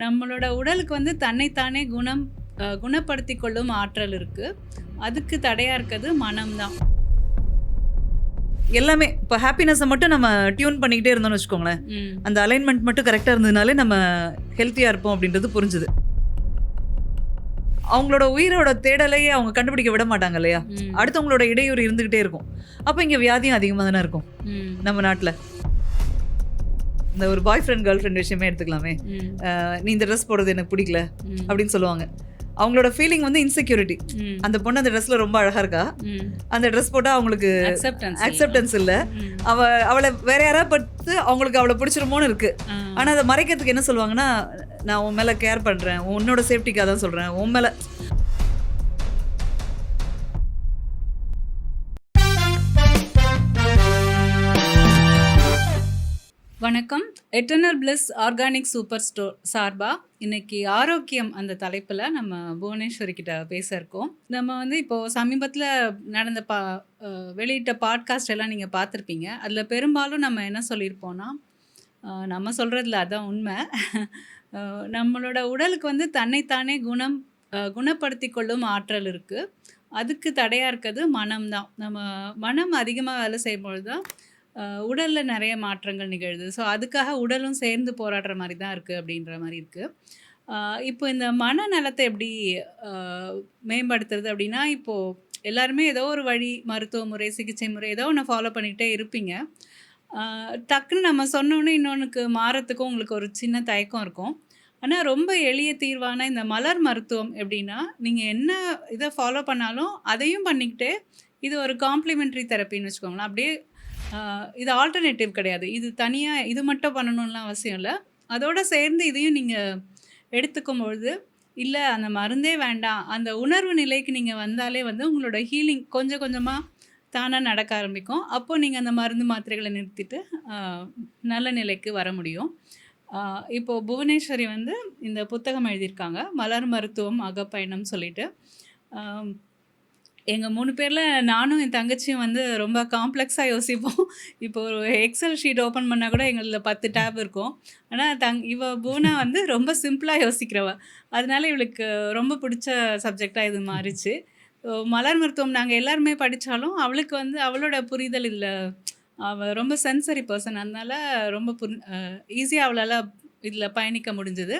நம்மளோட உடலுக்கு வந்து தன்னைத்தானே குணப்படுத்திக் கொள்ளும் ஆற்றல் இருக்கு. அதுக்கு தடையா இருக்கிறது மனம்தான். எல்லாமே இப்போ ஹாப்பினஸை மட்டும் நம்ம டியூன் பண்ணிக்கிட்டே இருந்தோம்னு வச்சுக்கோங்களேன், அந்த அலைன்மெண்ட் மட்டும் கரெக்டாக இருந்ததுனாலே நம்ம ஹெல்த்தியாக இருப்போம் அப்படின்றது புரிஞ்சுது. அவங்களோட உயிரோட தேடலையே அவங்க கண்டுபிடிக்க விட மாட்டாங்க இல்லையா, அடுத்தவங்களோட இடையூறு இருந்துகிட்டே இருக்கும். அப்போ இங்கே வியாதியும் அதிகமாக தானே இருக்கும் நம்ம நாட்டில். இந்த ஒரு பாய் ஃப்ரெண்ட் கேர்ள் ஃப்ரெண்ட் விஷயமே எடுத்துக்கலாமே, நீ இந்த ட்ரெஸ் போடுறது எனக்கு பிடிக்கல அப்படின்னு சொல்லுவாங்க. அவங்களோட ஃபீலிங் வந்து இன்செக்யூரிட்டி. அந்த பொண்ணு அந்த ட்ரெஸ்ல ரொம்ப அழகா இருக்கா, அந்த ட்ரெஸ் போட்டா அவங்களுக்கு அக்செப்டன்ஸ் இல்ல, அவளை வேற யாராவது பார்த்து அவங்களுக்கு அவளை பிடிச்சிருமோன்னு இருக்கு. ஆனா அதை மறைக்கிறதுக்கு என்ன சொல்லுவாங்கன்னா, நான் உன் மேல கேர் பண்றேன், உன்னோட சேஃப்டிக்காக தான் சொல்றேன், உன் மேல. வணக்கம். Eternal bliss organic super store சார்பா இன்னைக்கு ஆரோக்கியம் அந்த தலைப்பில் நம்ம புவனேஸ்வரி கிட்ட பேச இருக்கோம். நம்ம வந்து இப்போது சமீபத்தில் நடந்த வெளியிட்ட பாட்காஸ்ட் எல்லாம் நீங்கள் பார்த்துருப்பீங்க. அதில் பெரும்பாலும் நம்ம என்ன சொல்லியிருப்போம்னா, நம்ம சொல்கிறதுல அதான் உண்மை, நம்மளோட உடலுக்கு வந்து தன்னைத்தானே குணப்படுத்தி கொள்ளும் ஆற்றல் இருக்குது. அதுக்கு தடையாக இருக்கிறது மனம்தான். நம்ம மனம் அதிகமாக வேலை செய்யும்பொழுது தான் உடலில் நிறைய மாற்றங்கள் நிகழுது. ஸோ அதுக்காக உடலும் சேர்ந்து போராடுற மாதிரி தான் இருக்குது அப்படின்ற மாதிரி இருக்குது. இப்போ இந்த மனநலத்தை எப்படி மேம்படுத்துறது அப்படின்னா, இப்போது எல்லாருமே ஏதோ ஒரு வழி, மருத்துவ முறை, சிகிச்சை முறை ஏதோ ஒன்று ஃபாலோ பண்ணிக்கிட்டே இருப்பீங்க. டக்குன்னு நம்ம சொன்னோன்னே இன்னொன்றுக்கு மாறத்துக்கும் உங்களுக்கு ஒரு சின்ன தயக்கம் இருக்கும். ஆனால் ரொம்ப எளிய தீர்வான இந்த மலர் மருத்துவம் எப்படின்னா, நீங்கள் என்ன இதை ஃபாலோ பண்ணாலும் அதையும் பண்ணிக்கிட்டே, இது ஒரு காம்ப்ளிமெண்ட்ரி தெரப்பின்னு வச்சுக்கோங்களேன். அப்படியே இது ஆல்டர்னேட்டிவ் கிடையாது. இது தனியாக இது மட்டும் பண்ணணும்லாம் அவசியம் இல்லை. அதோடு சேர்ந்து இதையும் நீங்கள் எடுத்துக்கும் பொழுது, இல்லை அந்த மருந்தே வேண்டாம், அந்த உணர்வு நிலைக்கு நீங்கள் வந்தாலே வந்து உங்களோட ஹீலிங் கொஞ்சம் கொஞ்சமாக தானாக நடக்க ஆரம்பிக்கும். அப்போது நீங்கள் அந்த மருந்து மாத்திரைகளை நிறுத்திட்டு நல்ல நிலைக்கு வர முடியும். இப்போது புவனேஸ்வரி வந்து இந்த புத்தகம் எழுதியிருக்காங்க, மலர் மருத்துவம் அகப்பயணம் சொல்லிட்டு. எங்கள் 3 பேரில் நானும் என் தங்கச்சியும் வந்து ரொம்ப காம்ப்ளெக்ஸாக யோசிப்போம். இப்போ ஒரு எக்ஸல் ஷீட் ஓப்பன் பண்ணால் கூட எங்களில் 10 டேப் இருக்கும். ஆனால் இவ புவனா வந்து ரொம்ப சிம்பிளாக யோசிக்கிறவ. அதனால இவளுக்கு ரொம்ப பிடிச்ச சப்ஜெக்டாக இது மாறிச்சு. மலர் மருத்துவம் நாங்கள் எல்லாருமே படித்தாலும் அவளுக்கு வந்து அவளோட புரிதல் இதில், அவள் ரொம்ப சென்சரி பர்சன். அதனால ரொம்ப ஈஸியாக அவளால் இதில் பயணிக்க முடிஞ்சுது.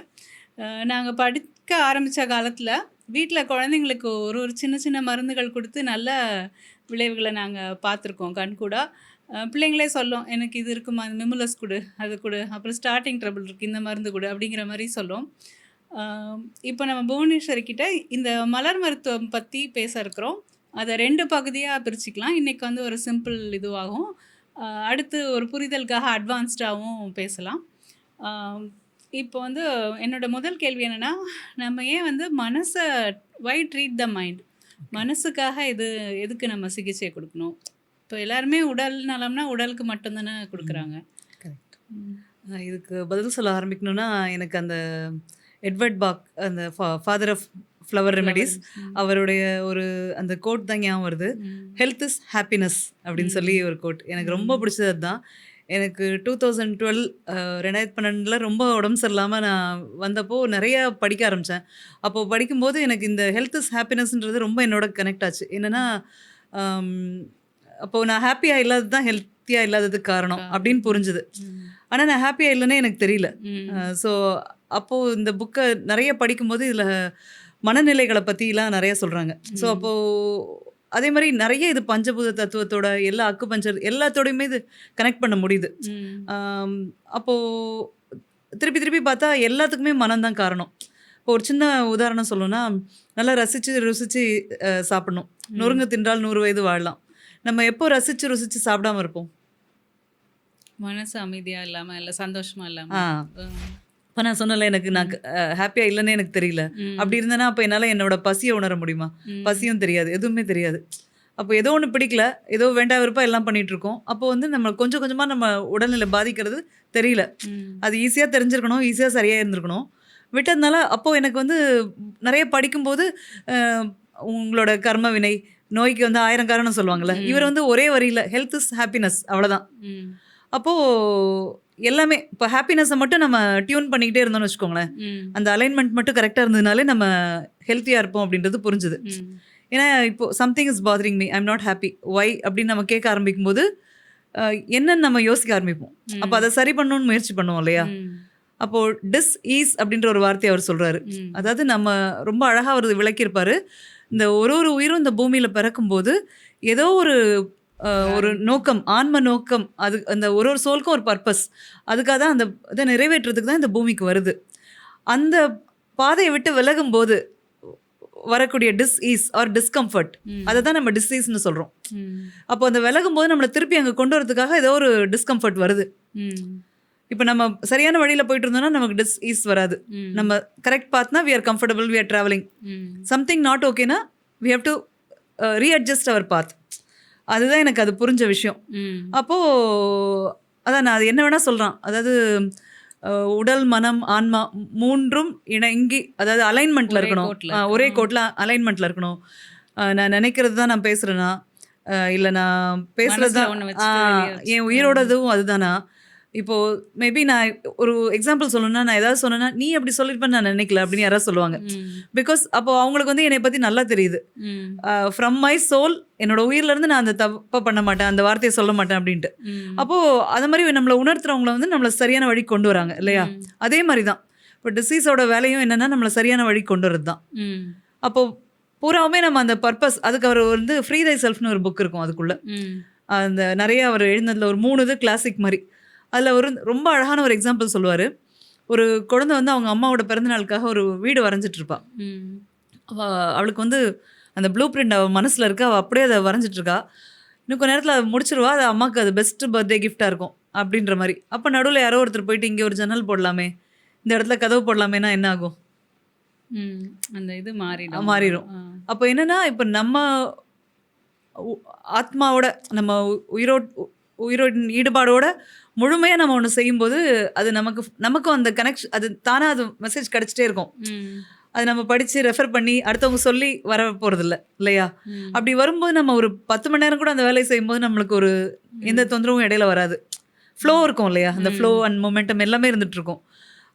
நாங்கள் படிக்க ஆரம்பித்த காலத்தில் வீட்டில் குழந்தைங்களுக்கு ஒரு சின்ன சின்ன மருந்துகள் கொடுத்து நல்ல விளைவுகளை நாங்கள் பார்த்துருக்கோம் கண்கூடா. பிள்ளைங்களே சொல்லும், எனக்கு இது இருக்குமா, அது மிமுலஸ் கொடு, அது கொடு, அப்புறம் ஸ்டார்டிங் ட்ரபிள் இருக்குது, இந்த மருந்து கொடு அப்படிங்கிற மாதிரி சொல்லும். இப்போ நம்ம புவனேஸ்வரி கிட்ட இந்த மலர் மருத்துவம் பற்றி பேச இருக்கிறோம். அதை 2 பகுதியாக பிரிச்சுக்கலாம். இன்றைக்கி வந்து ஒரு சிம்பிள் இதுவாகும், அடுத்து ஒரு புரிதலுக்காக அட்வான்ஸ்டாகவும் பேசலாம். இப்போ வந்து என்னோட முதல் கேள்வி என்னென்னா, நம்ம ஏன் வந்து மனசை வை ட்ரீட் த மைண்ட், மனசுக்காக எதுக்கு நம்ம சிகிச்சை கொடுக்கணும்? இப்போ எல்லாருமே உடல் நலம்னா உடலுக்கு மட்டும்தானே கொடுக்குறாங்க. கரெக்ட். இதுக்கு பதில் சொல்ல ஆரம்பிக்கணும்னா, எனக்கு அந்த எட்வர்ட் பாக், அந்த ஃபாதர் ஆஃப் ஃப்ளவர் ரெமெடிஸ், அவருடைய ஒரு அந்த கோட் தான் ஞாபகம் வருது. ஹெல்த் இஸ் ஹாப்பினஸ் அப்படின்னு சொல்லி ஒரு கோட் எனக்கு ரொம்ப பிடிச்சது. அதுதான் எனக்கு 2012 2012 ரொம்ப உடம்பு சரியில்லாமல் நான் வந்தப்போ நிறைய படிக்க ஆரம்பித்தேன். அப்போது படிக்கும்போது எனக்கு இந்த ஹெல்த் இஸ் ஹாப்பினஸ்ன்றது ரொம்ப என்னோட கனெக்ட் ஆச்சு. என்னென்னா, அப்போது நான் ஹாப்பியாக இல்லாதது தான் ஹெல்த்தியாக இல்லாததுக்கு காரணம் அப்படின்னு புரிஞ்சுது. ஆனால் நான் ஹாப்பியாக இல்லைன்னே எனக்கு தெரியல. ஸோ அப்போது இந்த புக்கை நிறைய படிக்கும்போது இதில் மனநிலைகளை பற்றிலாம் நிறைய சொல்கிறாங்க. ஸோ அப்போது அதே மாதிரி நிறைய இது பஞ்சபூத தத்துவத்தோட எல்லா அக்குபஞ்சர் எல்லாத்தோடையுமே இது கனெக்ட் பண்ண முடியுது. அப்போது திருப்பி பார்த்தா எல்லாத்துக்குமே மனம்தான் காரணம். இப்போ ஒரு சின்ன உதாரணம் சொல்லணும்னா, நல்லா ருசித்து சாப்பிடணும். நொறுங்க தின்றால் 100 வயது வாழலாம். நம்ம எப்போ ருசித்து சாப்பிடாம இருப்போம்? மனசு அமைதியாக இல்லாமல், இல்லை சந்தோஷமாக இல்லாமல். இப்போ நான் சொன்னல, எனக்கு நான் ஹாப்பியாக இல்லைன்னே எனக்கு தெரியல. அப்படி இருந்தேன்னா அப்போ என்னால் என்னோட பசியை உணர முடியுமா? பசியும் தெரியாது, எதுவுமே தெரியாது. அப்போ ஏதோ ஒன்று பிடிக்கல, ஏதோ வேண்டா விருப்பம் எல்லாம் பண்ணிகிட்டு இருக்கோம். அப்போ வந்து நம்ம கொஞ்சம் கொஞ்சமாக நம்ம உடல்நிலை பாதிக்கிறது தெரியல. அது ஈஸியாக தெரிஞ்சிருக்கணும், ஈஸியாக சரியாக இருந்திருக்கணும், விட்டதுனால. அப்போது எனக்கு வந்து நிறைய படிக்கும்போது உங்களோட கர்ம வினை நோய்க்கு வந்து 1000 காரணம் சொல்லுவாங்கள்ல, இவர் வந்து ஒரே வரியில் ஹெல்த் இஸ் ஹாப்பினஸ், அவ்வளோதான். அப்போது எல்லாமே இப்போ ஹாப்பினஸை மட்டும் நம்ம டியூன் பண்ணிக்கிட்டே இருந்தோம்னு வச்சுக்கோங்களேன், அந்த அலைன்மெண்ட் மட்டும் கரெக்டாக இருந்ததுனாலே நம்ம ஹெல்த்தியாக இருப்போம் அப்படின்றது புரிஞ்சுது. ஏன்னா இப்போ something is bothering me, I'm not happy, why அப்படின்னு நம்ம கேட்க ஆரம்பிக்கும் போது என்னன்னு நம்ம யோசிக்க ஆரம்பிப்போம். அப்போ அதை சரி பண்ணணும்னு முயற்சி பண்ணுவோம் இல்லையா? அப்போ டிஸ் ஈஸ் அப்படின்ற ஒரு வார்த்தையை அவர் சொல்றாரு. அதாவது நம்ம ரொம்ப அழகாக அவர் விளக்கியிருப்பாரு. இந்த ஒரு ஒரு உயிரும் இந்த பூமியில் பிறக்கும்போது ஏதோ ஒரு நோக்கம், ஆன்ம நோக்கம், அது அந்த ஒரு சோலுக்கும் ஒரு பர்பஸ், அதுக்காக தான் அந்த இதை நிறைவேற்றுறதுக்கு தான் இந்த பூமிக்கு வருது. அந்த பாதையை விட்டு விலகும் போது வரக்கூடிய டிஸ் ஈஸ் ஆர் டிஸ்கம்ஃபர்ட், அதை தான் நம்ம டிஸ்ஈஸ்ன்னு சொல்கிறோம். அப்போ அந்த விலகும் போது நம்மளை திருப்பி அங்கே கொண்டு வரதுக்காக ஏதோ ஒரு டிஸ்கம்ஃபர்ட் வருது. இப்போ நம்ம சரியான வழியில் போயிட்டு இருந்தோம்னா நமக்கு டிஸ் ஈஸ் வராது. நம்ம கரெக்ட் பாத்னா we are comfortable, we are travelling. Something not ஓகேனா we have to readjust our path. அதுதான் எனக்கு அது புரிஞ்ச விஷயம். அப்போது அதான் நான் அது என்ன வேணால் சொல்கிறான். அதாவது உடல், மனம், ஆன்மா மூன்றும் இணங்கி, அதாவது அலைன்மெண்ட்டில் இருக்கணும். ஒரே கோட்டில் அலைன்மெண்ட்டில் இருக்கணும். நான் நினைக்கிறது தான் நான் பேசுகிறேன்னா, இல்லை நான் பேசுகிறது தான் என் உயிரோடதும் அதுதானா? இப்போது மேபி நான் ஒரு எக்ஸாம்பிள் சொல்லணும்னா, நான் ஏதாவது சொன்னேன்னா நீ அப்படி சொல்லியிருப்பேன்னு நான் நினைக்கல அப்படின்னு யாராவது சொல்லுவாங்க. பிகாஸ் அப்போ அவங்களுக்கு வந்து என்னை பற்றி நல்லா தெரியுது. ஃப்ரம் மை சோல், என்னோட உயிர்லேருந்து நான் அந்த தப்பை பண்ண மாட்டேன், அந்த வார்த்தையை சொல்ல மாட்டேன் அப்படின்ட்டு. அப்போது அது மாதிரி நம்மளை உணர்த்துறவங்கள வந்து நம்மளை சரியான வழி கொண்டு வராங்க இல்லையா? அதே மாதிரி தான் இப்போ டிசீஸோட வேலையும் என்னென்னா நம்மளை சரியான வழி கொண்டு வரது தான். அப்போது பூராவுமே நம்ம அந்த பர்பஸ், அதுக்கு அவர் வந்து ஃப்ரீ தை செல்ஃப்னு ஒரு புக் இருக்கும். அதுக்குள்ளே அந்த நிறைய அவர் எழுந்ததில் ஒரு 3 இது கிளாசிக் மாதிரி. அதில் ஒரு ரொம்ப அழகான ஒரு எக்ஸாம்பிள் சொல்லுவார். ஒரு குழந்தை வந்து அவங்க அம்மாவோட பிறந்தநாளுக்காக ஒரு வீடு வரைஞ்சிட்ருப்பா. அவளுக்கு வந்து அந்த ப்ளூ பிரிண்ட் அவள் மனசில் இருக்க, அவள் அப்படியே அதை வரைஞ்சிட்ருக்கா. இன்னும் கொஞ்சம் நேரத்தில் அது முடிச்சிருவா, அது அம்மாவுக்கு அது பெஸ்ட் பர்த்டே கிஃப்டாக இருக்கும் அப்படின்ற மாதிரி. அப்போ நடுவில் யாரோ ஒருத்தர் போயிட்டு இங்கே ஒரு ஜன்னல் போடலாமே, இந்த இடத்துல கதவு போடலாமேனா என்ன ஆகும்? அந்த இது மாறிடும். அப்போ என்னென்னா, இப்போ நம்ம ஆத்மாவோட, நம்ம உயிரோட ஈடுபாடோட முழுமையாக நம்ம ஒன்று செய்யும்போது அது நமக்கும் அந்த கனெக்ஷன், அது தானாக அது மெசேஜ் கிடச்சிட்டே இருக்கும். அது நம்ம படித்து ரெஃபர் பண்ணி அடுத்தவங்க சொல்லி வர போகிறதில்ல இல்லையா? அப்படி வரும்போது நம்ம ஒரு 10 மணி நேரம் கூட அந்த வேலையை செய்யும்போது நம்மளுக்கு ஒரு எந்த தொந்தரவும் இடையில வராது. ஃப்ளோ இருக்கும் இல்லையா? அந்த ஃப்ளோ அண்ட் மொமெண்டம் எல்லாமே இருந்துகிட்ருக்கும்.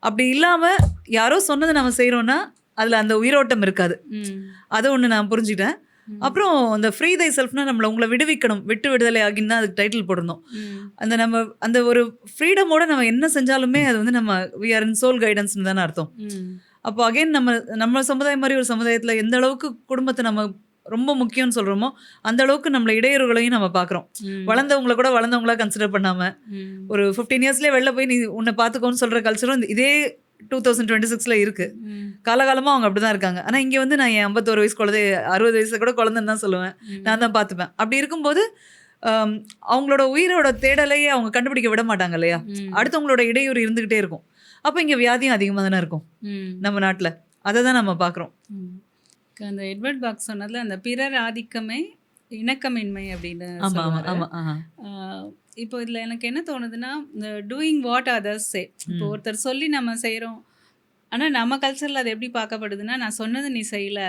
அப்படி இல்லாமல் யாரோ சொன்னதை நம்ம செய்கிறோன்னா அதில் அந்த உயிரோட்டம் இருக்காது. அதை ஒன்று நான் புரிஞ்சுக்கிட்டேன். அப்புறம் அந்த ஃப்ரீ தை செல்ஃப்னா நம்மளை உங்களை விடுவிக்கணும், விட்டு விடுதலை ஆகின்னு தான் அதுக்கு டைட்டில் போடணும். நம்ம அந்த ஒரு ஃப்ரீடமோட நம்ம என்ன செஞ்சாலுமே அது வந்து நம்ம வி ஆர் இன் சோல் கைடன்ஸ்னு தானே அர்த்தம். அப்போ அகைன் நம்ம சமுதாயம் மாதிரி ஒரு சமுதாயத்தில் எந்த அளவுக்கு குடும்பத்தை நம்ம ரொம்ப முக்கியம்னு சொல்கிறோமோ அந்த அளவுக்கு நம்மளை இடையூறுகளையும் நம்ம பார்க்குறோம். வளர்ந்தவங்களை கூட வளர்ந்தவங்களா கன்சிடர் பண்ணாமல் ஒரு 15 இயர்ஸ்லேயே வெளில போய் நீ உன்னை பார்த்துக்கோன்னு சொல்கிற கல்ச்சரும் இதே 2026 இருக்குது. காலகாலமாக அவங்க அப்படி தான் இருக்காங்க. ஆனால் இங்கே வந்து நான் என் 51 வயசு குழந்தை, 60 வயசு கூட குழந்தைன்னு தான் சொல்லுவேன், நான் தான் பார்த்துப்பேன். அப்படி இருக்கும்போது அவங்களோட உயிரோட தேடலையே அவங்க கண்டுபிடிக்க விட மாட்டாங்க இல்லையா? அடுத்தவங்களோட இடையூறு இருந்துக்கிட்டே இருக்கும். அப்போ இங்கே வியாதியும் அதிகமாக தானே இருக்கும் நம்ம நாட்டில். அதை தான் நம்ம பார்க்குறோம். அந்த எட்வர்ட் பாக் சொன்னதில் அந்த பிறர் ஆதிக்கமே இணக்கமின்மை அப்படின்னு. இப்போ இதில் எனக்கு என்ன தோணுதுன்னா, இந்த டூயிங் வாட் அதர்ஸ் சே. இப்போ ஒருத்தர் சொல்லி நம்ம செய்கிறோம், ஆனால் நம்ம கல்ச்சரில் அது எப்படி பார்க்கப்படுதுன்னா, நான் சொன்னது நீ செய்யலை,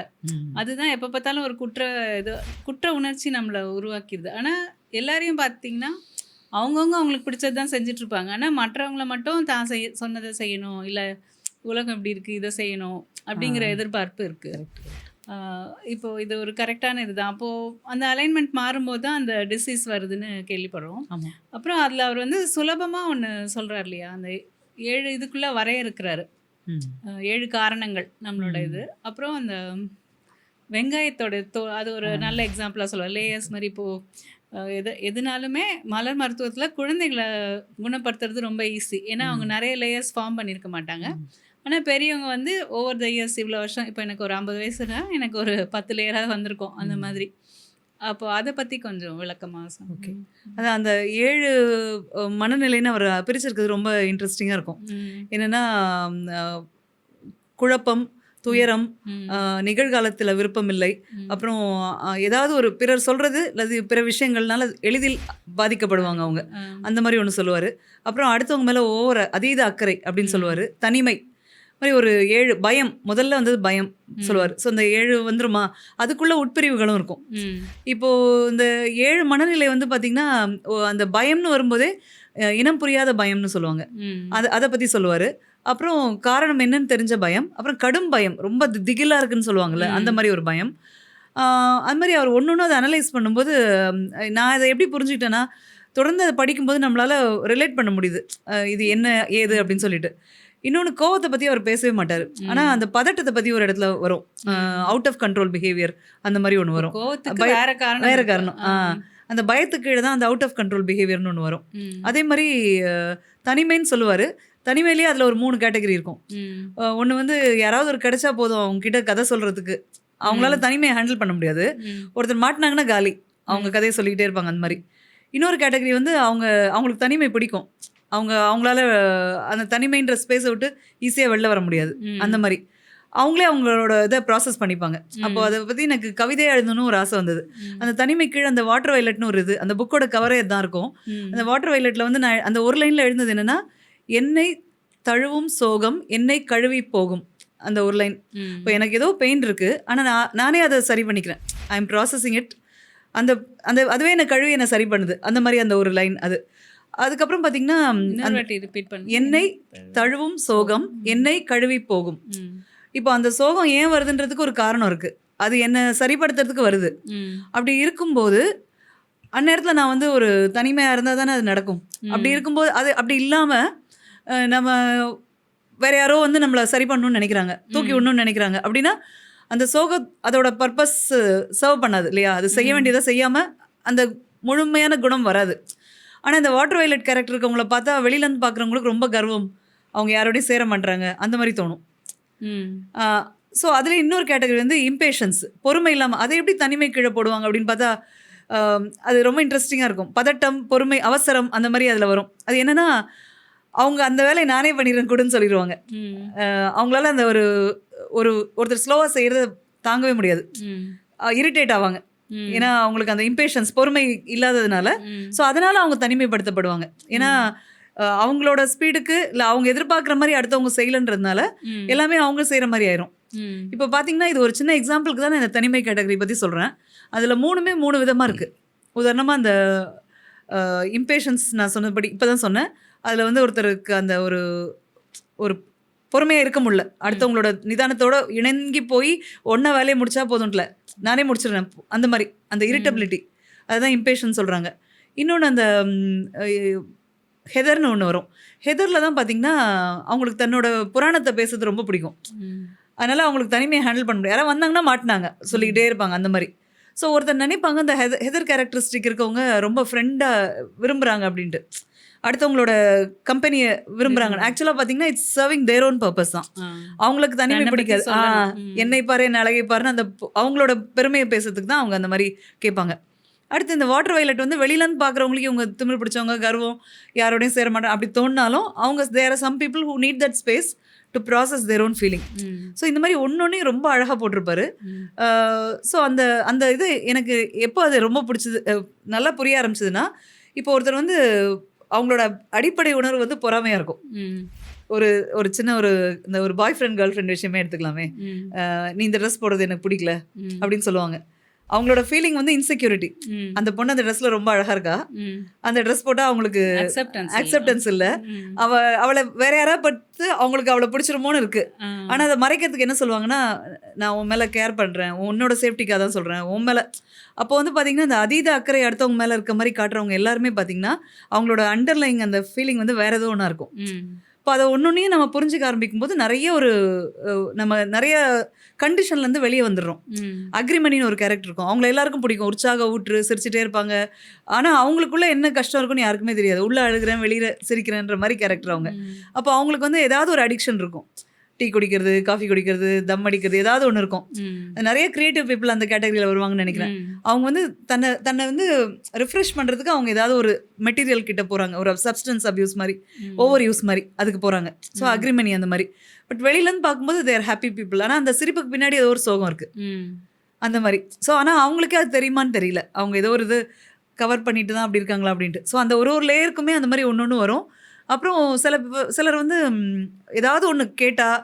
அதுதான் எப்போ பார்த்தாலும் ஒரு குற்ற உணர்ச்சி நம்மளை உருவாக்கிடுது. ஆனால் எல்லாரையும் பார்த்தீங்கன்னா அவங்கவுங்க அவங்களுக்கு பிடிச்சது தான் செஞ்சிட்ருப்பாங்க. ஆனால் மற்றவங்கள மட்டும் தான் சொன்னதை செய்யணும், இல்லை உலகம் எப்படி இருக்குது இதை செய்யணும் அப்படிங்கிற எதிர்பார்ப்பு இருக்குது. இப்போது இது ஒரு கரெக்டான இதுதான். அப்போது அந்த அலைன்மெண்ட் மாறும்போது தான் அந்த டிசீஸ் வருதுன்னு கேள்விப்படுறோம். அப்புறம் அதில் அவர் வந்து சுலபமாக ஒன்று சொல்கிறார் இல்லையா, அந்த 7 இதுக்குள்ளே வரையறுக்கிறாரு, 7 காரணங்கள் நம்மளோட இது. அப்புறம் அந்த வெங்காயத்தோட அது ஒரு நல்ல எக்ஸாம்பிளாக சொல்லுவார். லேயர்ஸ் மாதிரி. இப்போது எதுனாலுமே மலர் மருத்துவத்தில் குழந்தைகளை குணப்படுத்துறது ரொம்ப ஈஸி. ஏன்னா அவங்க நிறைய லேயர்ஸ் ஃபார்ம் பண்ணியிருக்க மாட்டாங்க. ஆனால் பெரியவங்க வந்து ஓவர் த இயர்ஸ் இவ்வளோ வருஷம், இப்போ எனக்கு ஒரு 50 வயசுனா எனக்கு ஒரு 10 லேயராக வந்திருக்கும் அந்த மாதிரி. அப்போ அதை பற்றி கொஞ்சம் விளக்கமாக. ஓகே, அதான் அந்த 7 மனநிலைன்னு அவர் பிரிச்சிருக்கிறது ரொம்ப இன்ட்ரெஸ்டிங்காக இருக்கும். என்னென்னா குழப்பம், துயரம், நிகழ்காலத்தில் விருப்பமில்லை, அப்புறம் ஏதாவது ஒரு பிறர் சொல்கிறது அல்லது பிற விஷயங்கள்னால எளிதில் பாதிக்கப்படுவாங்க அவங்க, அந்த மாதிரி ஒன்று சொல்லுவார். அப்புறம் அடுத்தவங்க மேலே ஓவர அதீத அக்கறை அப்படின்னு சொல்லுவார். தனிமை, மாதிரி ஒரு 7 பயம், முதல்ல வந்தது பயம் சொல்லுவார். ஸோ இந்த 7 வந்துருமா, அதுக்குள்ள உட்பிரிவுகளும் இருக்கும். இப்போ இந்த 7 மனநிலை வந்து பார்த்தீங்கன்னா, அந்த பயம்னு வரும்போதே இனம் புரியாத பயம்னு சொல்லுவாங்க. அதை பற்றி சொல்லுவார். அப்புறம் காரணம் என்னன்னு தெரிஞ்ச பயம், அப்புறம் கடும் பயம், ரொம்ப திகிலா இருக்குன்னு சொல்லுவாங்கல்ல, அந்த மாதிரி ஒரு பயம். அது மாதிரி அவர் ஒன்று அதை அனலைஸ் பண்ணும்போது நான் அதை எப்படி புரிஞ்சுக்கிட்டேன்னா, தொடர்ந்து அதை படிக்கும்போது நம்மளால ரிலேட் பண்ண முடியுது, இது என்ன ஏது அப்படின்னு சொல்லிட்டு. இன்னொன்று, கோவத்தை பற்றி அவர் பேசவே மாட்டார். ஆனால் அந்த பதட்டத்தை பற்றி ஒரு இடத்துல வரும், அவுட் ஆஃப் கண்ட்ரோல் பிஹேவியர் அந்த மாதிரி ஒன்று வரும். வேற காரணம். அந்த பயத்துக்கு கீழே தான் அந்த அவுட் ஆஃப் கண்ட்ரோல் பிஹேவியர்னு ஒன்று வரும். அதே மாதிரி தனிமைன்னு சொல்லுவார். தனிமையிலேயே அதில் ஒரு 3 கேட்டகரி இருக்கும். ஒன்று வந்து யாராவது ஒரு கிடைச்சா போதும் அவங்க கிட்ட கதை சொல்கிறதுக்கு, அவங்களால தனிமையை ஹேண்டில் பண்ண முடியாது. ஒருத்தர் மாட்டினாங்கன்னா காலி, அவங்க கதையை சொல்லிக்கிட்டே இருப்பாங்க அந்த மாதிரி. இன்னொரு கேட்டகரி வந்து அவங்களுக்கு தனிமை பிடிக்கும், அவங்களால அந்த தனிமைன்ற ஸ்பேஸை விட்டு ஈஸியாக வெளில வர முடியாது. அந்த மாதிரி அவங்களே அவங்களோட இதை ப்ராசஸ் பண்ணிப்பாங்க. அப்போ அதை பற்றி எனக்கு கவிதையை எழுதணும்னு ஒரு ஆசை வந்தது. அந்த தனிமை கீழே அந்த வாட்டர் வயலட்னு ஒரு இது, அந்த புக்கோட கவரே தான் இருக்கும். அந்த வாட்டர் வயலட்டில் வந்து நான் அந்த ஒரு லைனில் எழுந்தது என்னென்னா, என்னை தழுவும் சோகம் என்னை கழுவி போகும், அந்த ஒரு லைன். இப்போ எனக்கு ஏதோ பெயின் இருக்குது, ஆனால் நானே அதை சரி பண்ணிக்கிறேன், ஐ எம் ப்ராசஸிங் இட். அந்த அந்த அதுவே என்னை கழுவி என்னை சரி பண்ணுது, அந்த மாதிரி அந்த ஒரு லைன் அது. அதுக்கப்புறம் பார்த்தீங்கன்னா, என்னை தழுவும் சோகம் என்னை கழுவி போகும். இப்போ அந்த சோகம் ஏன் வருதுன்றதுக்கு ஒரு காரணம் இருக்குது, அது என்னை சரிப்படுத்துறதுக்கு வருது. அப்படி இருக்கும்போது அந்நேரத்தில் நான் வந்து ஒரு தனிமையாக இருந்தால் தானே அது நடக்கும். அப்படி இருக்கும்போது அது அப்படி இல்லாமல் நம்ம வேற யாரோ வந்து நம்மளை சரி பண்ணணும்னு நினைக்கிறாங்க, தூக்கி விடணும்னு நினைக்கிறாங்க. அப்படின்னா அந்த சோகம் அதோட பர்பஸ் சர்வ் பண்ணாது இல்லையா, அது செய்ய வேண்டியதை செய்யாமல் அந்த முழுமையான குணம் வராது. ஆனால் இந்த வாட்டர் வயலட் கேரக்டர் இருக்கவங்கள பார்த்தா வெளியிலேருந்து பார்க்குறவங்களுக்கு ரொம்ப கர்வம், அவங்க யாரோடையும் சேர மாட்டுறாங்க அந்த மாதிரி தோணும். ஸோ அதில் இன்னொரு கேட்டகரி வந்து இம்பேஷன்ஸ், பொறுமை இல்லாமல். அதை எப்படி தனிமை கீழே போடுவாங்க அப்படின்னு பார்த்தா அது ரொம்ப இன்ட்ரெஸ்டிங்காக இருக்கும். பதட்டம், பொறுமை, அவசரம் அந்த மாதிரி அதில் வரும். அது என்னென்னா, அவங்க அந்த வேலையை நானே பண்ணிடுறேன் கூடன்னு சொல்லிடுவாங்க. அவங்களால அந்த ஒருத்தர் ஸ்லோவாக செய்கிறத தாங்கவே முடியாது, இரிட்டேட் ஆவாங்க. ஏன்னா அவங்களுக்கு அந்த இம்பேஷன்ஸ், பொறுமை இல்லாததுனால. ஸோ அதனால் அவங்க தனிமைப்படுத்தப்படுவாங்க. ஏன்னா அவங்களோட ஸ்பீடுக்கு இல்லை அவங்க எதிர்பார்க்குற மாதிரி அடுத்தவங்க செய்யலைன்றதுனால எல்லாமே அவங்க செய்கிற மாதிரி ஆயிரும். இப்போ பார்த்தீங்கன்னா, இது ஒரு சின்ன எக்ஸாம்பிளுக்கு தான் நான் இந்த தனிமை கேட்டகரி பற்றி சொல்கிறேன். அதில் 3 விதமாக இருக்குது. உதாரணமாக அந்த இம்பேஷன்ஸ் நான் சொன்னபடி இப்போ தான் சொன்னேன். அதில் வந்து ஒருத்தருக்கு அந்த ஒரு பொறுமையாக இருக்க முடியல, அடுத்தவங்களோட நிதானத்தோடு இணங்கி போய் ஒன்றா வேலையை முடிச்சா போதும்ல, நானே முடிச்சிடுறேன் அந்த மாதிரி அந்த இரிட்டபிலிட்டி, அதுதான் இம்பேஷன் சொல்கிறாங்க. இன்னொன்று அந்த ஹெதர்னு ஒன்று வரும். ஹெதரில் தான் பார்த்திங்கன்னா அவங்களுக்கு தன்னோட புராணத்தை பேசுறது ரொம்ப பிடிக்கும். அதனால் அவங்களுக்கு தனிமையை ஹேண்டில் பண்ண முடியாது. யாராவது வந்தாங்கன்னா மாட்டினாங்க சொல்லிக்கிட்டே இருப்பாங்க அந்த மாதிரி. ஸோ ஒருத்தர் நினைப்பாங்க அந்த ஹெதர் கேரக்டரிஸ்டிக் இருக்கவங்க ரொம்ப ஃப்ரெண்டாக விரும்புகிறாங்க அப்படின்ட்டு, அடுத்தவங்களோட கம்பெனியை விரும்புகிறாங்க. ஆக்சுவலாக பார்த்தீங்கன்னா it's serving their own purpose தான். அவங்களுக்கு தனிமை பிடிக்காது, என்னை பாரு என்ன அழகை பாருன்னு அந்த அவங்களோட பெருமையை பேசுறதுக்கு தான் அவங்க அந்த மாதிரி கேட்பாங்க. அடுத்து இந்த வாட்டர் வயலட் வந்து வெளியிலேருந்து பார்க்குறவங்களுக்கு இவங்க திமிர் பிடிச்சவங்க, கர்வம், யாரோடையும் சேர மாட்டாங்க அப்படி தோணினாலும் அவங்க there are some people who need that space to process their own feeling. So இந்த மாதிரி ஒன்னொன்னையும் ரொம்ப அழகாக போட்டிருப்பாரு. ஸோ அந்த இது எனக்கு எப்போ அது ரொம்ப பிடிச்சது, நல்லா புரிய ஆரம்பிச்சதுன்னா, இப்போ ஒருத்தர் வந்து அவங்களோட அடிப்படை உணர்வு வந்து பொறாமையாக இருக்கும். ஒரு சின்ன இந்த ஒரு பாய் ஃப்ரெண்ட் கேர்ள் ஃப்ரெண்ட் விஷயமே எடுத்துக்கலாமே. நீ இந்த ட்ரெஸ் போடுறது எனக்கு பிடிக்கல அப்படின்னு சொல்லுவாங்க. அவங்களோட ஃபீலிங் வந்து இன்செக்யூரிட்டி. அந்த பொண்ணு அந்த ட்ரெஸ்ல ரொம்ப அழகா இருக்கா, அந்த ட்ரெஸ் போட்டால் அவங்களுக்கு அக்செப்டன்ஸ் இல்லை, அவளை வேற யாராவது பார்த்து அவங்களுக்கு அவளை பிடிச்சிருமோன்னு இருக்கு. ஆனால் அதை மறைக்கிறதுக்கு என்ன சொல்லுவாங்கன்னா, நான் உன் மேலே கேர் பண்ணுறேன், உன்னோட சேஃப்டிக்காக தான் சொல்கிறேன் உன் மேலே. அப்போ வந்து பார்த்தீங்கன்னா இந்த அதீத அக்கறை அடுத்தவங்க மேலே இருக்க மாதிரி காட்டுறவங்க எல்லாருமே பார்த்தீங்கன்னா அவங்களோட அண்டர்லைங் அந்த ஃபீலிங் வந்து வேற ஏதோ ஒன்றா இருக்கும். இப்போ அதை ஒன்னொன்னையும் நம்ம புரிஞ்சுக்க ஆரம்பிக்கும் போது நம்ம நிறைய கண்டிஷன்லேருந்து வெளியே வந்துடுறோம். அக்ரிமணின்னு ஒரு கேரக்டர் இருக்கும், அவங்கள எல்லாருக்கும் பிடிக்கும், உற்சாக ஊற்று, சிரிச்சுட்டே இருப்பாங்க. ஆனால் அவங்களுக்குள்ள என்ன கஷ்டம் இருக்குன்னு யாருக்குமே தெரியாது, உள்ளே அழுகிறேன் வெளியில் சிரிக்கிறேன்ற மாதிரி கேரக்டர் அவங்க. அப்போ அவங்களுக்கு வந்து ஏதாவது ஒரு அடிக்ஷன் இருக்கும், டீ குடிக்கிறது, காஃபி குடிக்கிறது, தம் அடிக்கிறது, ஏதாவது ஒன்று இருக்கும். நிறைய கிரியேட்டிவ் பீப்புள் அந்த கேட்டகரியில் வருவாங்கன்னு நினைக்கிறேன். அவங்க வந்து தன்னை வந்து ரிஃப்ரெஷ் பண்ணுறதுக்கு அவங்க ஏதாவது ஒரு மெட்டீரியல் கிட்ட போகிறாங்க, ஒரு சப்ஸ்டன்ஸ் அப்யூஸ் மாதிரி, ஓவர் யூஸ் மாதிரி அதுக்கு போகிறாங்க. ஸோ அக்ரிமணி அந்த மாதிரி. பட் வெளியிலேருந்து பார்க்கும்போது தேர் ஹாப்பி பீப்புள். ஆனால் அந்த சிரிப்புக்கு பின்னாடி ஏதோ ஒரு சோகம் இருக்குது அந்த மாதிரி. ஸோ ஆனால் அவங்களுக்கே அது தெரியுமான்னு தெரியல, அவங்க ஏதோ ஒரு இது கவர் பண்ணிட்டு தான் அப்படி இருக்காங்களா அப்படின்ட்டு. ஸோ அந்த ஒரு லேயருக்குமே அந்த மாதிரி ஒன்று வரும். அப்புறம் சிலர் வந்து ஏதாவது ஒன்று கேட்டால்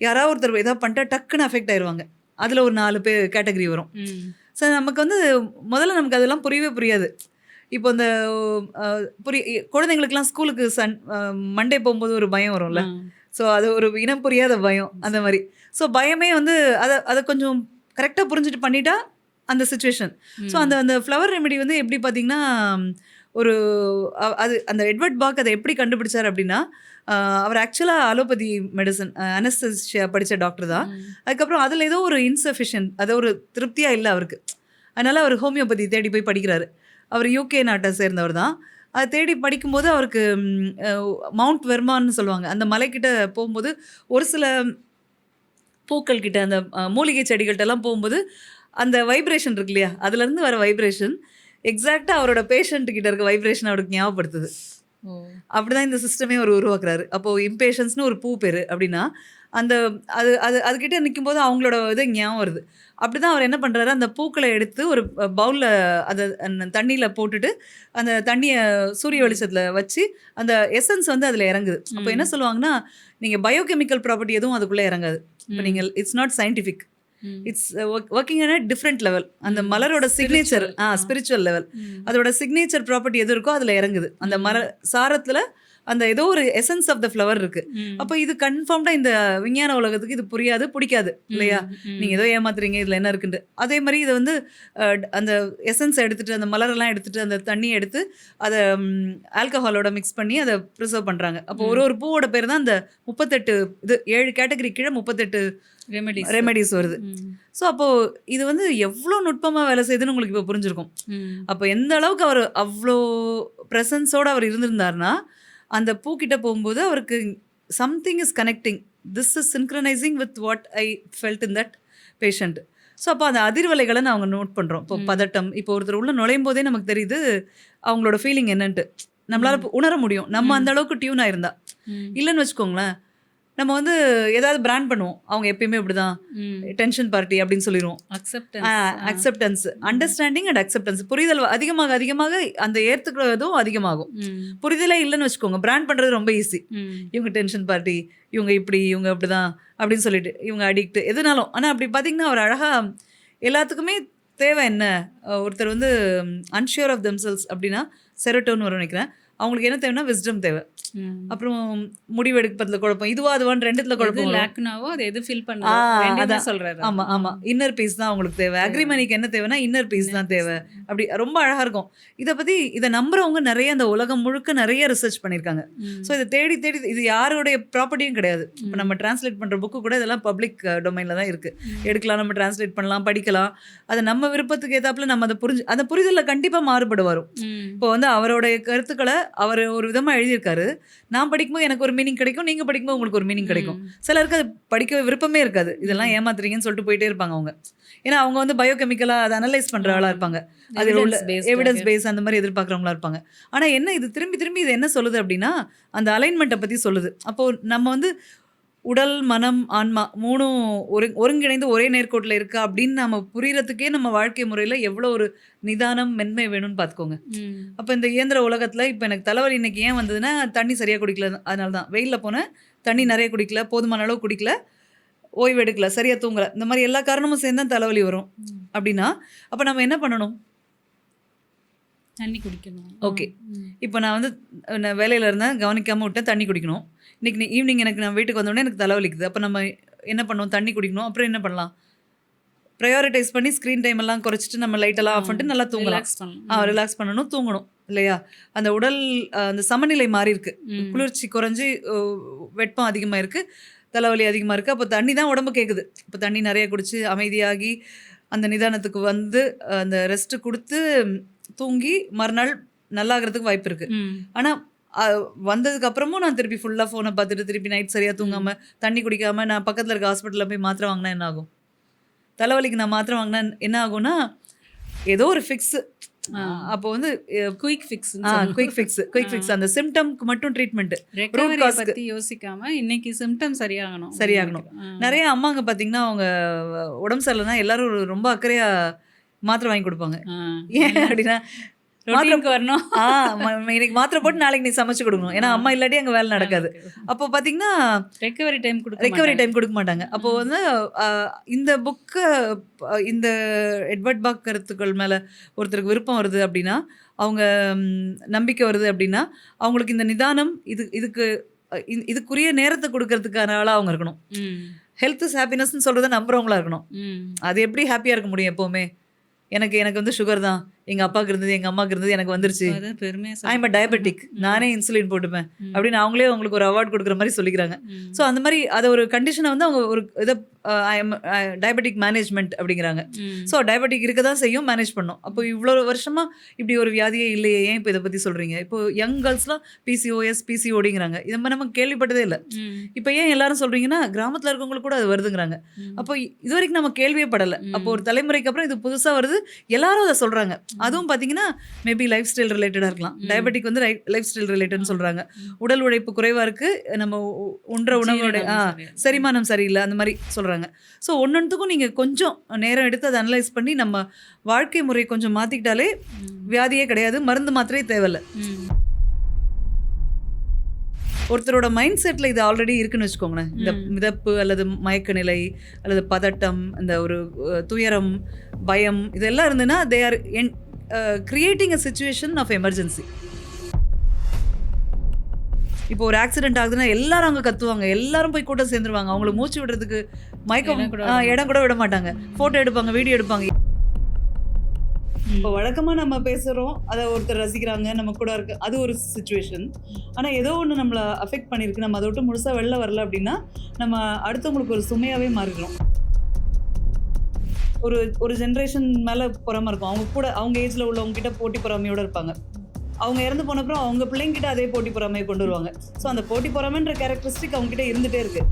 யாராவது ஒருத்தர் ஏதாவது பண்ணிட்டா டக்குன்னு அஃபெக்ட் ஆயிடுவாங்க. அதில் ஒரு 4 பேர் கேட்டகரி வரும். ஸோ நமக்கு வந்து முதல்ல நமக்கு அதெல்லாம் புரியவே புரியாது. இப்போ இந்த குழந்தைங்களுக்குலாம் ஸ்கூலுக்கு மண்டே போகும்போது ஒரு பயம் வரும்ல. ஸோ அது ஒரு இனம் புரியாத பயம் அந்த மாதிரி. ஸோ பயமே வந்து அதை கொஞ்சம் கரெக்டாக புரிஞ்சுட்டு பண்ணிட்டா அந்த சுச்சுவேஷன். ஸோ அந்த ஃப்ளவர் ரெமெடி வந்து எப்படி பார்த்தீங்கன்னா ஒரு அது அந்த எட்வர்ட் பாக் அதை எப்படி கண்டுபிடிச்சார் அப்படின்னா, அவர் ஆக்சுவலாக அலோபதி மெடிசன் அனஸ்தீசியா படித்த டாக்டர் தான். அதுக்கப்புறம் அதில் ஏதோ ஒரு இன்சஃபிஷியன்ட், அது ஒரு திருப்தியாக இல்லை அவருக்கு. அதனால் அவர் ஹோமியோபதி தேடி போய் படிக்கிறாரு. அவர் யூகே நாட்டை சேர்ந்தவர் தான். அதை தேடி படிக்கும்போது அவருக்கு மவுண்ட் வெர்மான்னு சொல்லுவாங்க, அந்த மலைக்கிட்ட போகும்போது ஒரு சில பூக்கள் கிட்ட அந்த மூலிகை செடிகள்கிட்டலாம் போகும்போது அந்த வைப்ரேஷன் இருக்கு இல்லையா, அதுலேருந்து வர வைப்ரேஷன் எக்ஸாக்டாக அவரோட பேஷண்ட் கிட்ட இருக்க வைப்ரேஷன் அவருக்கு ஞாபகப்படுத்துது. அப்படிதான் இந்த சிஸ்டமே அவர் உருவாக்குறாரு. அப்போது இம்பேஷன்ஸ்னு ஒரு பூ பேர் அப்படின்னா அந்த அதுக்கிட்ட நிற்கும்போது அவங்களோட இது ஞாபகம் வருது. அப்படி தான் அவர் என்ன பண்ணுறாரு, அந்த பூக்களை எடுத்து ஒரு பவுலில் அதை தண்ணியில் போட்டுட்டு அந்த தண்ணியை சூரிய வெளிச்சத்தில் வச்சு அந்த எசன்ஸ் வந்து அதில் இறங்குது. அப்போ என்ன சொல்லுவாங்கன்னா, நீங்கள் பயோகெமிக்கல் ப்ராப்பர்ட்டி எதுவும் அதுக்குள்ளே இறங்காது. இப்போ நீங்கள் it's not scientific, it's working at different level. அந்த மலரோட சிக்னேச்சர் ஸ்பிரிச்சுவல் லெவல், அதோட சிக்னேச்சர் ப்ராப்பர்ட்டி எது இருக்கோ அதில் இறங்குது. அந்த மலர் சாரத்தில் அந்த ஏதோ ஒரு எசன்ஸ் ஆஃப் த ஃப்ளவர் இருக்கு. அப்போ இது கன்ஃபார்ம்டா இந்த விஞ்ஞான உலகத்துக்கு இது புரியாது, பிடிக்காது இல்லையா? நீங்க ஏதோ ஏமாத்துறீங்க, இதுல என்ன இருக்குன்னு. அதே மாதிரி இதை வந்து அந்த எசன்ஸை எடுத்துட்டு அந்த மலரெல்லாம் எடுத்துட்டு அந்த தண்ணியை எடுத்து அதை ஆல்கஹாலோட மிக்ஸ் பண்ணி அதை ப்ரிசர்வ் பண்றாங்க. அப்போ ஒரு பூவோட பேர் தான் அந்த 38 இது 7 கேட்டகரி கீழே 38 ரெமெடிஸ் வருது. ஸோ அப்போ இது வந்து எவ்வளோ நுட்பமா வேலை செய்யுதுன்னு உங்களுக்கு இப்போ புரிஞ்சிருக்கும். அப்போ எந்த அளவுக்கு அவர் அவ்வளோ ப்ரெசன்ஸோடு அவர் இருந்திருந்தாருன்னா, அந்த பூக்கிட்ட போகும்போது அவருக்கு something is connecting, this is synchronising with what I felt in that patient. So அப்போ அந்த அதிர்வலைகளை நான் அவங்க நோட் பண்ணுறோம். இப்போ பதட்டம், இப்போ ஒருத்தர் உள்ள நுழையும் போதே நமக்கு தெரியுது அவங்களோட ஃபீலிங் என்னன்ட்டு நம்மளால உணர முடியும், நம்ம அந்த அளவுக்கு டியூன் ஆயிருந்தா. இல்லைன்னு வச்சுக்கோங்களேன், நம்ம வந்து ஏதாவது பிராண்ட் பண்ணுவோம், அவங்க எப்பயுமே இப்படிதான் டென்ஷன் பார்ட்டி அப்படின்னு சொல்லிடுவோம். அக்செப்டன்ஸ், அண்டர்ஸ்டாண்டிங் அண்ட் அக்செப்டன்ஸ், புரிதல் அதிகமாக அதிகமாக அந்த ஏற்றுக்கிறதும் அதிகமாகும். புரிதலே இல்லைன்னு வச்சுக்கோங்க, பிராண்ட் பண்ணுறது ரொம்ப ஈஸி. இவங்க டென்ஷன் பார்ட்டி, இவங்க இப்படி, இவங்க அப்படிதான் அப்படின்னு சொல்லிட்டு, இவங்க அடிக்ட் எதுனாலும். ஆனால் அப்படி பார்த்தீங்கன்னா அவர் அழகாக எல்லாத்துக்குமே தேவை என்ன, ஒருத்தர் வந்து அன்ஷியூர் ஆஃப் தெம்செல்ஸ் அப்படின்னா செரோட்டோன் வரும் நினைக்கிறேன், அவங்களுக்கு என்ன தேவைன்னா விஸ்டம் தேவை. அப்புறம் முடிவெடுப்பதில் குழப்பம், இதுவா அதுவான்னு ரெண்டுத்துல குழப்பம், ஆமா ஆமா இன்னர் பீஸ் தான் அவங்களுக்கு தேவை. அக்ரிமனிக்கு என்ன தேவைன்னா இன்னர் பீஸ் தான் தேவை. அப்படி ரொம்ப அழகா இருக்கும். இதை பத்தி இதை நம்புறவங்க நிறைய அந்த உலகம் முழுக்க நிறைய ரிசர்ச் பண்ணியிருக்காங்க. ஸோ இதை தேடி தேடி, இது யாருடைய ப்ராப்பர்ட்டியும் கிடையாது. இப்போ நம்ம டிரான்ஸ்லேட் பண்ற புக்கு கூட இதெல்லாம் பப்ளிக் டொமைன்ல தான் இருக்கு, எடுக்கலாம், நம்ம டிரான்ஸ்லேட் பண்ணலாம், படிக்கலாம். அதை நம்ம விருப்பத்துக்கு ஏத்தாப்புல நம்ம அதை அந்த புரிதல்ல கண்டிப்பா மாறுபடு வரும். இப்போ வந்து அவருடைய கருத்துக்களை அவர் ஒரு விதமா எழுதியிருக்காரு, நான் படிக்கும்போது எனக்கு ஒரு மீனிங் கிடைக்கும், நீங்க படிக்கும்போது உங்களுக்கு ஒரு மீனிங் கிடைக்கும். சிலருக்கு அது படிக்க விருப்பமே இருக்காது, இதெல்லாம் ஏமாத்துறீங்கன்னு சொல்லிட்டு போயிட்டே இருப்பாங்க அவங்க. ஏன்னா அவங்க வந்து பயோகெமிக்கலா அதை அனலைஸ் பண்ற ஆளா இருப்பாங்க, அதில் உள்ள எவிடன்ஸ் பேஸ் அந்த மாதிரி எதிர்பார்க்குறவங்களா இருப்பாங்க. ஆனா என்ன இது திரும்பி திரும்பி இது என்ன சொல்லுது அப்படின்னா, அந்த அலைன்மெண்ட்டை பத்தி சொல்லுது. அப்போ நம்ம வந்து உடல், மனம், ஆன்மா மூணும் ஒருங்கிணைந்து ஒரே நேர்கோட்டில் இருக்கா அப்படின்னு நம்ம புரியறதுக்கே நம்ம வாழ்க்கை முறையில் எவ்வளோ ஒரு நிதானம், மென்மை வேணும்னு பார்த்துக்கோங்க. அப்போ இந்த இயந்திர உலகத்தில் இப்போ எனக்கு தலைவலி இன்னைக்கு ஏன் வந்ததுன்னா, தண்ணி சரியாக குடிக்கல, அதனால தான். வெயிலில் போனேன், தண்ணி நிறைய குடிக்கல, போதுமான அளவு குடிக்கல, ஓய்வு எடுக்கல, சரியாக தூங்கல, இந்த மாதிரி எல்லா காரணமும் சேர்ந்து தான் தலைவலி வரும் அப்படின்னா, அப்போ நம்ம என்ன பண்ணணும்? தண்ணி குடிக்கணும். ஓகே, இப்போ நான் வந்து வேலையில் இருந்தேன், கவனிக்காமல் விட்டேன், தண்ணி குடிக்கணும். இன்றைக்கி ஈவினிங் எனக்கு நான் வீட்டுக்கு வந்தோடனே எனக்கு தலைவலிக்குது. அப்போ நம்ம என்ன பண்ணுவோம்? தண்ணி குடிக்கணும். அப்புறம் என்ன பண்ணலாம்? ப்ரையாரிட்டைஸ் பண்ணி ஸ்க்ரீன் டைம் எல்லாம் குறைச்சிட்டு நம்ம லைட்டெல்லாம் ஆஃப் பண்ணிட்டு நல்லா தூங்கலாம். ரிலாக்ஸ் பண்ணணும், தூங்கணும் இல்லையா? அந்த உடல் அந்த சமநிலை மாறி இருக்கு, குளிர்ச்சி குறைஞ்சி வெப்பம் அதிகமாக இருக்குது, தலைவலி அதிகமாக இருக்குது. அப்போ தண்ணி தான் உடம்பு கேட்குது. இப்போ தண்ணி நிறைய குடிச்சு அமைதியாகி அந்த நிதானத்துக்கு வந்து அந்த ரெஸ்ட்டு கொடுத்து தூங்கி மறுநாள் நல்லாகிறதுக்கு வாய்ப்பு இருக்குது. ஆனால் வந்ததுக்கு அப்புறமும் நான் திருப்பி ஃபுல்லாக ஃபோனை பார்த்துட்டு திருப்பி நைட் சரியாக தூங்காமல் தண்ணி குடிக்காமல் நான் பக்கத்தில் இருக்க ஹாஸ்பிட்டலில் போய் மாத்திரை வாங்கினா என்ன ஆகும்? தலைவலிக்கு நான் மாத்திரை வாங்கினா என்ன ஆகும்னா, ஏதோ ஒரு ஃபிக்ஸு. அப்போ வந்து குயிக் ஃபிக்ஸ் அந்த சிம்டம்க்கு மட்டும் ட்ரீட்மெண்ட், ரூட் காஸ் பத்தி யோசிக்காம இன்னைக்கு சிம்டம் சரியாகணும். நிறைய அம்மாங்க பார்த்தீங்கன்னா அவங்க உடம்பு சரியில்லைன்னா எல்லாரும் ரொம்ப அக்கறையாக மாத்திரை வாங்கி கொடுப்பாங்க. ஏன் அப்படின்னா, ரொட்டீனுக்கு வரணும். இன்னைக்கு மாத்திரை போட்டு நாளைக்கு நீ சமைச்சு கொடுக்கணும். ஏன்னா அம்மா இல்லாட்டி அங்கே வேலை நடக்காது. அப்போ பார்த்தீங்கன்னா ரெக்கவரி டைம் கொடுக்க மாட்டாங்க. அப்போ வந்து இந்த புக்கு இந்த எட்வர்ட் பாக் கருத்துக்கள் மேலே ஒருத்தருக்கு விருப்பம் வருது அப்படின்னா, அவங்க நம்பிக்கை வருது அப்படின்னா, அவங்களுக்கு இந்த நிதானம் இதுக்குரிய நேரத்தை கொடுக்கறதுக்கான ஆளாக அவங்க இருக்கணும். ஹெல்த் இஸ் ஹாப்பினஸ்ன்னு சொல்கிறத நம்புறவங்களா இருக்கணும். அது எப்படி ஹாப்பியாக இருக்க முடியும் எப்போவுமே? எனக்கு வந்து சுகர் தான், எங்கள் அப்பாவுக்கு இருந்தது, எங்கள் அம்மாவுக்கு இருந்தது, எனக்கு வந்துருச்சு, ஐம் அ டயபெட்டிக், நானே இன்சுலின் போட்டுப்பேன் அப்படின்னு அவங்களே அவங்களுக்கு ஒரு அவார்ட் கொடுக்குற மாதிரி சொல்லிக்கிறாங்க. ஸோ அந்த மாதிரி அதை ஒரு கண்டிஷனை வந்து அவங்க ஒரு இதை டயபெட்டிக் மேனேஜ்மெண்ட் அப்படிங்கிறாங்க. ஸோ டயபெட்டிக் இருக்க தான் செய்யும், மேனேஜ் பண்ணும். அப்போ இவ்வளோ வருஷமாக இப்படி ஒரு வியாதியே இல்லையே, ஏன் இப்போ இதை பற்றி சொல்கிறீங்க? இப்போ யங் கேர்ள்ஸ்லாம் PCOS PCODங்கிறாங்க. இதை மாதிரி நம்ம கேள்விப்பட்டதே இல்லை. இப்போ ஏன் எல்லாரும் சொல்கிறீங்கன்னா கிராமத்தில் இருக்கவங்களுக்கு கூட அது வருதுங்கிறாங்க. அப்போ இது வரைக்கும் நம்ம கேள்வியே படலை. அப்போ ஒரு தலைமுறைக்கு அப்புறம் இது புதுசாக வருது, எல்லாரும் அதை சொல்கிறாங்க. அதுவும் பார்த்தீங்கன்னா மேபி லைஃப் ஸ்டைல் ரிலேட்டடாக இருக்கலாம். டயபெட்டிக் வந்து லைஃப் ஸ்டைல் ரிலேட்டட்னு சொல்கிறாங்க. உடல் உழைப்பு குறைவாக இருக்குது, நம்ம உண்ற உணவோட செரிமானம் சரியில்லை, அந்த மாதிரி சொல்கிறாங்க. ஸோ ஒன்னொன்றுக்கும் நீங்கள் கொஞ்சம் நேரம் எடுத்து அதை அனலைஸ் பண்ணி நம்ம வாழ்க்கை முறை கொஞ்சம் மாற்றிக்கிட்டாலே வியாதியே கிடையாது, மருந்து மாத்திரையே தேவையில்லை. ஒருத்தரோட மைண்ட் செட்டில் இது ஆல்ரெடி இருக்குன்னு வச்சுக்கோங்களேன். இந்த மிதப்பு அல்லது மயக்க நிலை அல்லது பதட்டம், அந்த ஒரு துயரம், பயம், இதெல்லாம் இருந்ததுன்னா they are creating a situation of emergency. இப்போ ஒரு ஆக்சிடென்ட் ஆகுதுன்னா எல்லாரும் அங்கே கத்துவாங்க, எல்லாரும் போய் கூட்டம் சேர்ந்துருவாங்க. அவங்களுக்கு மூச்சு விடுறதுக்கு இடம் கூட விட மாட்டாங்க. ஃபோட்டோ எடுப்பாங்க, வீடியோ எடுப்பாங்க. இப்போ வழக்கமாக நம்ம பேசுகிறோம், அதை ஒருத்தர் ரசிக்கிறாங்க, நம்ம கூட இருக்கு, அது ஒரு சுச்சுவேஷன். ஆனால் ஏதோ ஒன்று நம்மளை அஃபெக்ட் பண்ணியிருக்கு, நம்ம அதை விட்டு முழுசாக வெளில வரல அப்படின்னா நம்ம அடுத்தவங்களுக்கு ஒரு சுமையாகவே மாறிடுறோம். ஒரு ஜென்ரேஷன் மேலே பொறாமை இருக்கும். அவங்க கூட அவங்க ஏஜில் உள்ளவங்ககிட்ட போட்டி பொறாமையோடு இருப்பாங்க. அவங்க இறந்து போனப்புறம் அவங்க பிள்ளைங்கிட்ட அதே போட்டி பொறாமையை கொண்டு வருவாங்க. ஸோ அந்த போட்டி பொறாமைன்ற கேரக்டரிஸ்டிக் அவங்ககிட்ட இருந்துகிட்டே இருக்குது.